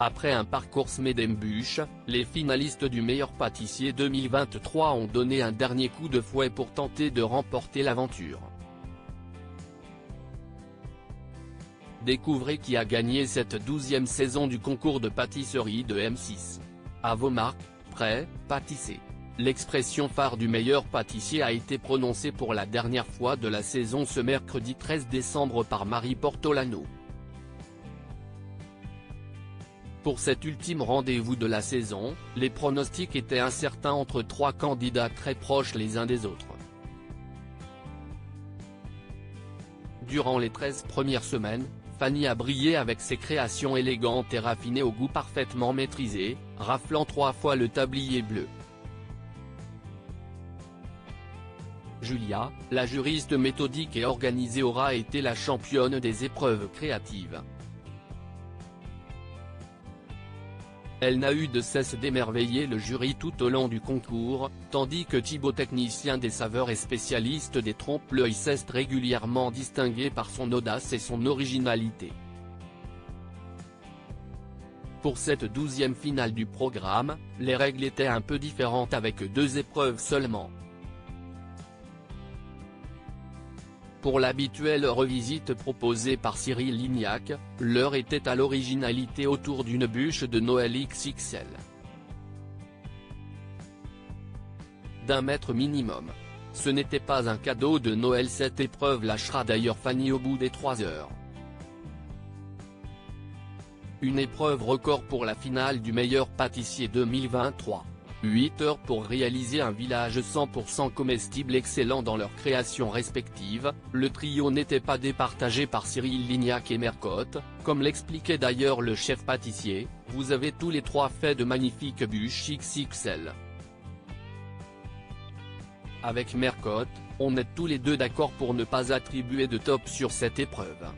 Après un parcours semé d'embûches, les finalistes du meilleur pâtissier 2023 ont donné un dernier coup de fouet pour tenter de remporter l'aventure. Découvrez qui a gagné cette 12e saison du concours de pâtisserie de M6. À vos marques, prêts, pâtissez. L'expression phare du meilleur pâtissier a été prononcée pour la dernière fois de la saison ce mercredi 13 décembre par Marie Portolano. Pour cet ultime rendez-vous de la saison, les pronostics étaient incertains entre trois candidats très proches les uns des autres. Durant les 13 premières semaines, Fanny a brillé avec ses créations élégantes et raffinées au goût parfaitement maîtrisé, raflant 3 fois le tablier bleu. Julia, la juriste méthodique et organisée aura été la championne des épreuves créatives. Elle n'a eu de cesse d'émerveiller le jury tout au long du concours, tandis que Thibaut, technicien des saveurs et spécialiste des trompe-l'œil, s'est régulièrement distingué par son audace et son originalité. Pour cette 12e finale du programme, les règles étaient un peu différentes avec 2 épreuves seulement. Pour l'habituelle revisite proposée par Cyril Lignac, l'heure était à l'originalité autour d'une bûche de Noël XXL. D'1 mètre minimum. Ce n'était pas un cadeau de Noël, cette épreuve lâchera d'ailleurs Fanny au bout des 3 heures. Une épreuve record pour la finale du meilleur pâtissier 2023. 8 heures pour réaliser un village 100% comestible excellent dans leurs créations respectives. Le trio n'était pas départagé par Cyril Lignac et Mercotte, comme l'expliquait d'ailleurs le chef pâtissier, vous avez tous les 3 fait de magnifiques bûches XXL. Avec Mercotte, on est tous les 2 d'accord pour ne pas attribuer de top sur cette épreuve.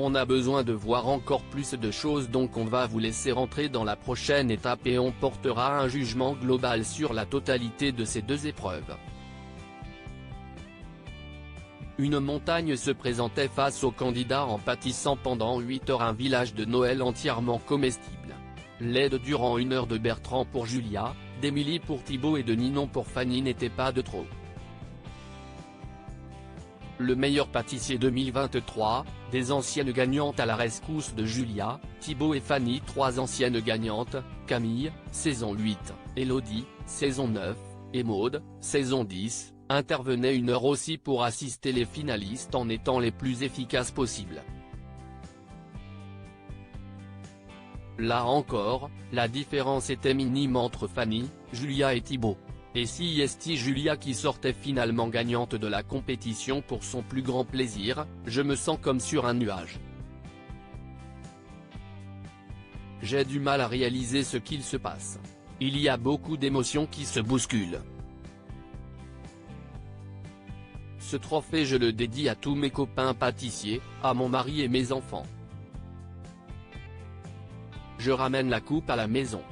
On a besoin de voir encore plus de choses, donc on va vous laisser rentrer dans la prochaine étape et on portera un jugement global sur la totalité de ces 2 épreuves. Une montagne se présentait face aux candidats en pâtissant pendant 8 heures un village de Noël entièrement comestible. L'aide durant 1 heure de Bertrand pour Julia, d'Émilie pour Thibaut et de Ninon pour Fanny n'était pas de trop. Le meilleur pâtissier 2023, des anciennes gagnantes à la rescousse de Julia, Thibaut et Fanny, 3 anciennes gagnantes, Camille, saison 8, Elodie, saison 9, et Maude, saison 10, intervenaient 1 heure aussi pour assister les finalistes en étant les plus efficaces possibles. Là encore, la différence était minime entre Fanny, Julia et Thibaut. Et si est Julia qui sortait finalement gagnante de la compétition pour son plus grand plaisir, je me sens comme sur un nuage. J'ai du mal à réaliser ce qu'il se passe. Il y a beaucoup d'émotions qui se bousculent. Ce trophée je le dédie à tous mes copains pâtissiers, à mon mari et mes enfants. Je ramène la coupe à la maison.